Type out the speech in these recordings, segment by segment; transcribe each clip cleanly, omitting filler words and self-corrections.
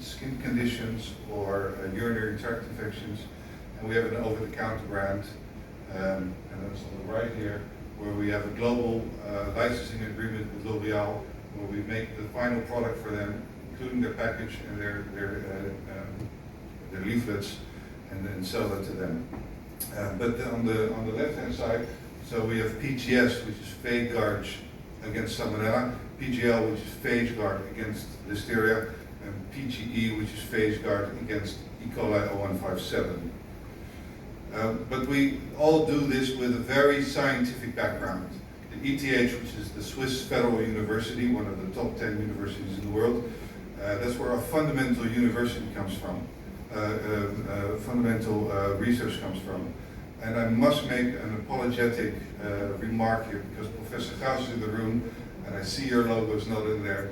skin conditions or urinary tract infections. And we have an over-the-counter brand, and that's on the right here, where we have a global licensing agreement with L'Oreal, where we make the final product for them, including their package and their leaflets, and then sell that to them. But on the left-hand side, so we have PGS, which is PhageGuard against Salmonella, PGL, which is PhageGuard against Listeria, and PGE, which is PhageGuard against E. coli 0157. But we all do this with a very scientific background. The ETH, which is the Swiss Federal University, one of the top 10 universities in the world, that's where our fundamental university comes from, fundamental research comes from. And I must make an apologetic remark here, because Professor Gauss is in the room, and I see your logo is not in there.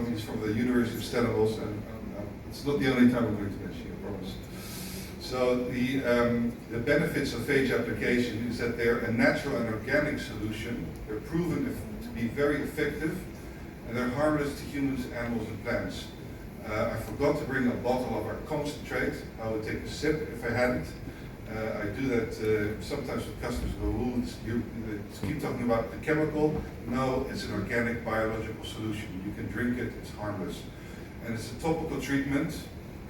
He's from the University of Stellenbosch, and it's not the only time I'm going to mention you, I promise. So the benefits of phage application is that they're a natural and organic solution. They're proven to be very effective, and they're harmless to humans, animals, and plants. I forgot to bring a bottle of our concentrate. I would take a sip if I hadn't. I do that sometimes with customers who go, you keep talking about the chemical. No, it's an organic biological solution. You can drink it, it's harmless. And it's a topical treatment,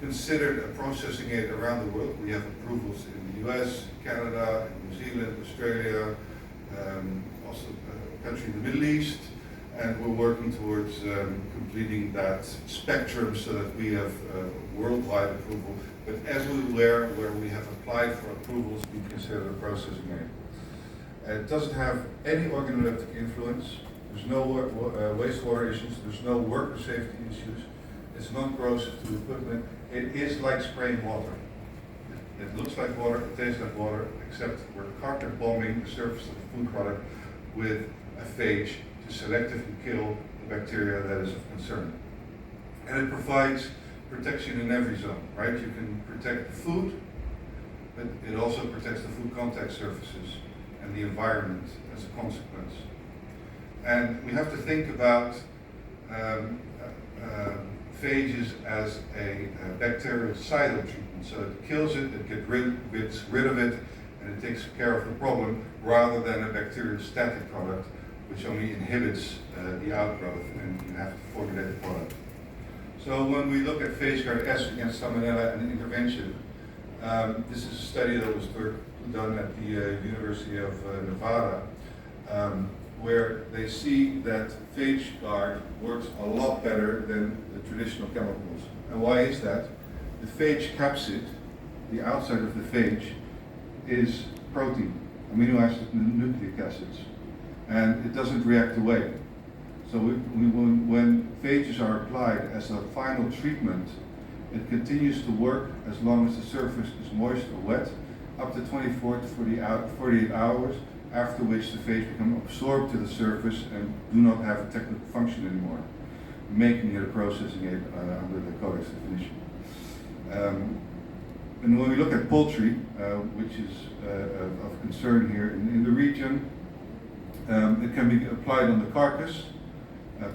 considered a processing aid around the world. We have approvals in the US, Canada, New Zealand, Australia, also a country in the Middle East, and we're working towards completing that spectrum so that we have worldwide approval. But everywhere where we have applied for approvals, we consider a processing aid. It doesn't have any organoleptic influence. There's no wastewater issues. There's no worker safety issues. It's not corrosive to equipment. It is like spraying water. It looks like water, it tastes like water, except we're carpet bombing the surface of the food product with a phage to selectively kill the bacteria that is of concern. And it provides protection in every zone, right? You can protect the food, but it also protects the food contact surfaces and the environment as a consequence. And we have to think about phages as a bactericidal treatment. So it kills it, it gets rid of it, and it takes care of the problem, rather than a bacteriostatic product, which only inhibits the outgrowth, and you have to formulate the product. So when we look at PhageGuard S against Salmonella and intervention, this is a study that was done at the University of Nevada, where they see that PhageGuard works a lot better than the traditional chemicals. And why is that? The phage capsid, the outside of the phage, is protein, amino acids and nucleic acids, and it doesn't react away. So when phages are applied as a final treatment, it continues to work as long as the surface is moist or wet, up to 24 to 48 hours, after which the phage become absorbed to the surface and do not have a technical function anymore, making it a processing aid under the Codex definition. And when we look at poultry, which is of concern here in the region, it can be applied on the carcass,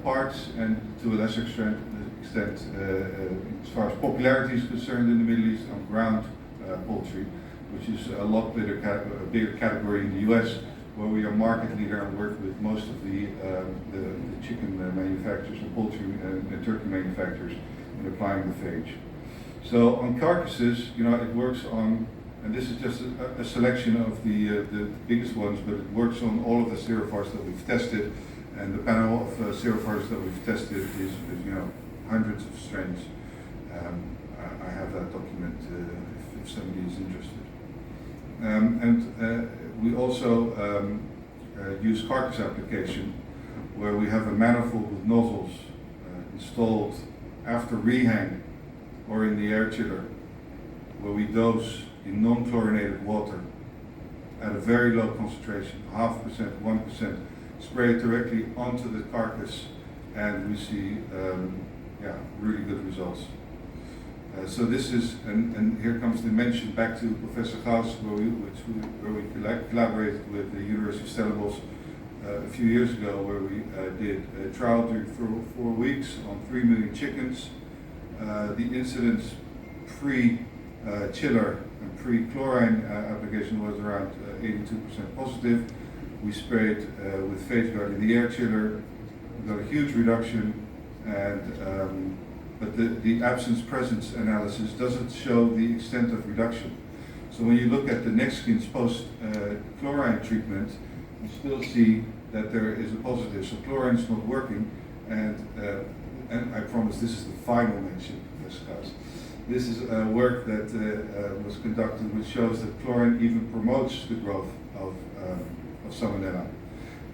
parts, and to a lesser extent, as far as popularity is concerned in the Middle East, on ground poultry, which is a lot bigger category in the US, where we are market leader and work with most of the chicken manufacturers, the poultry and turkey manufacturers in applying the phage. So on carcasses, it works on, and this is just a selection of the biggest ones, but it works on all of the serophores that we've tested, and the panel of serophores that we've tested is hundreds of strains. I have that document if somebody is interested. And we also use carcass application, where we have a manifold with nozzles installed after rehang or in the air chiller, where we dose in non-chlorinated water at a very low concentration, 0.5%, 1%, spray it directly onto the carcass, and we see really good results. So this is, and here comes the mention back to Professor Gauss, where we collaborated with the University of Stellenbosch a few years ago, where we did a trial during 4 weeks on 3 million chickens, the incidence pre-chiller and pre-chlorine application was around 82% positive. We sprayed with PhageGuard in the air chiller, we got a huge reduction, and but the absence-presence analysis doesn't show the extent of reduction. So when you look at the next skin's post-chlorine treatment, you still see that there is a positive. So chlorine is not working, and I promise this is the final mention, yes, guys. This is work that was conducted which shows that chlorine even promotes the growth of Salmonella.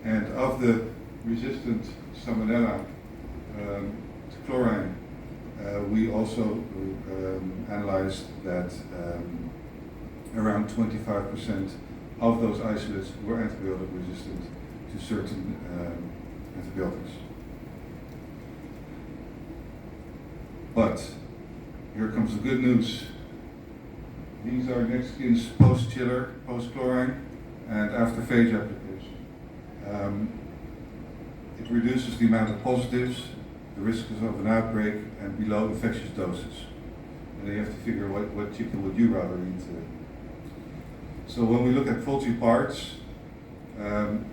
And of the resistant Salmonella to chlorine, we also analyzed that around 25% of those isolates were antibiotic resistant to certain antibiotics. But here comes the good news. These are next skin's post-chiller, post-chlorine, and after phage application. It reduces the amount of positives, the risks of an outbreak, and below infectious doses. And then you have to figure what chicken would you rather eat. So when we look at poultry parts,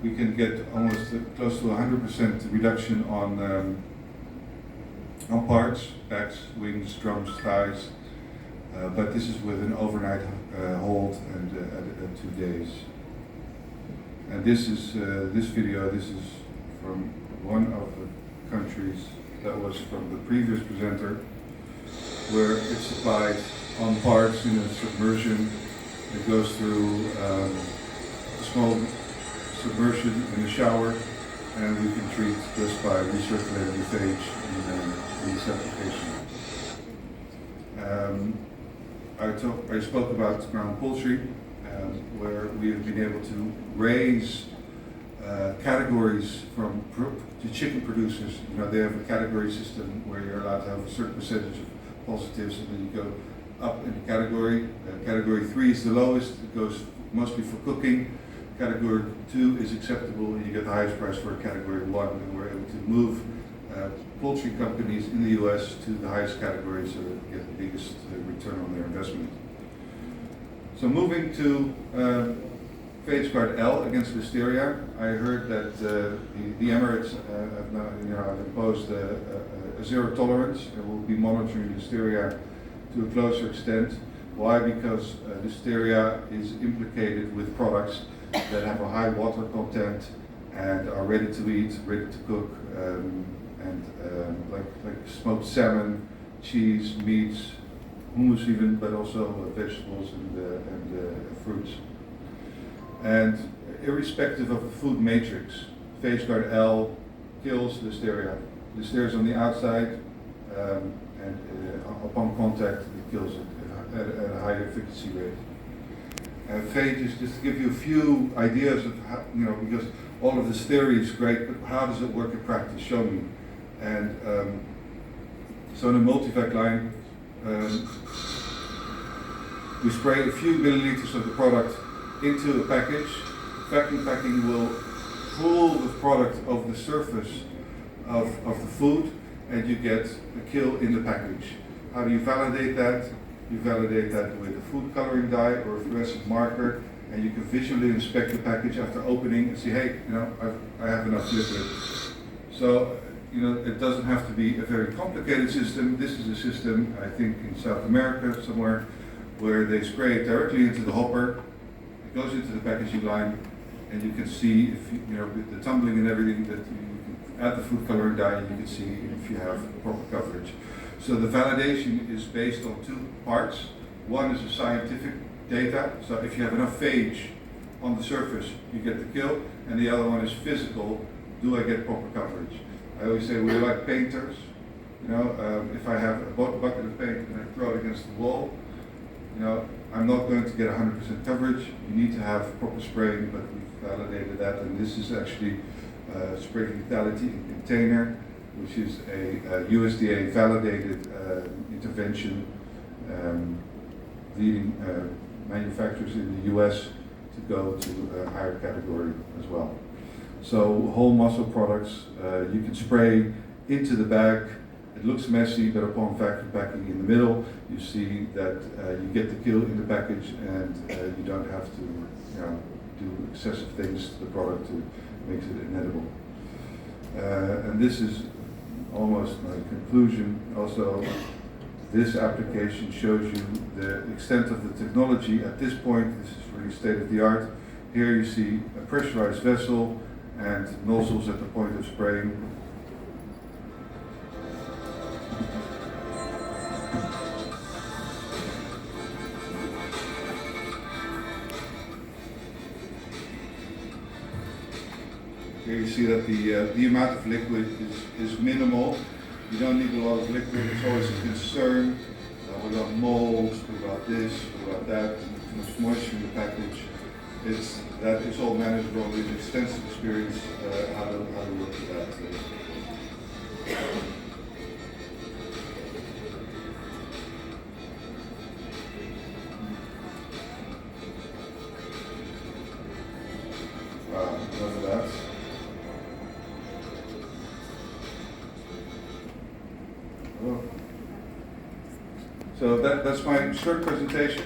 we can get almost close to 100% reduction on parts, backs, wings, drums, thighs, but this is with an overnight hold and 2 days. And this is this video. This is from one of the countries that was from the previous presenter, where it's applied on parts in a submersion. It goes through a small submersion in the shower, and we can treat just by recirculating the phage in this application. I spoke about ground poultry, where we have been able to raise categories from the chicken producers. You know, they have a category system where you're allowed to have a certain percentage of positives, and then you go up in the category. Category 3 is the lowest. It goes mostly for cooking. Category 2 is acceptable, and you get the highest price for category 1. And we're able to move poultry companies in the US to the highest category so that they get the biggest return on their investment. So moving to PhageGuard L against Listeria, I heard that the Emirates have imposed a zero tolerance and will be monitoring Listeria to a closer extent. Why? Because Listeria is implicated with products that have a high water content and are ready to eat, ready to cook, like smoked salmon, cheese, meats, hummus even, but also vegetables and fruits. And irrespective of the food matrix, PhageGuard L kills Listeria. Listeria is on the outside, and upon contact, it kills it at a high efficacy rate. Phage is just to give you a few ideas of how, because all of this theory is great, but how does it work in practice? Show me. And so in a multivac line, we spray a few milliliters of the product into a package. Vacuum packing will pull the product over the surface of the food, and you get a kill in the package. How do you validate that? You validate that with a food coloring dye or a fluorescent marker, and you can visually inspect the package after opening and see, hey, I have enough liquid. So, it doesn't have to be a very complicated system. This is a system, I think, in South America somewhere, where they spray it directly into the hopper. It goes into the packaging line, and you can see if with the tumbling and everything that you can add the food coloring dye, and you can see if you have proper coverage. So the validation is based on two parts. One is the scientific data. So if you have enough phage on the surface, you get the kill, and the other one is physical. Do I get proper coverage? I always say we're like painters. If I have a bucket of paint and I throw it against the wall, I'm not going to get 100% coverage. You need to have proper spraying, but we've validated that, and this is actually spray lethality in container, which is a USDA validated intervention, leading manufacturers in the US to go to a higher category as well. So whole muscle products, you can spray into the bag It looks messy, but upon vacuum packing in the middle, you see that you get the kill in the package, and you don't have to do excessive things to the product to make it inedible. And this is almost my conclusion. Also, this application shows you the extent of the technology. At this point, this is really state of the art. Here you see a pressurized vessel and nozzles at the point of spraying. Here you see that the amount of liquid is minimal. You don't need a lot of liquid. It's always a concern. What about molds? What about this? What about that? Too much moisture in the package. That is all manageable with extensive experience how to work with that. Enough of that. So that's my short presentation.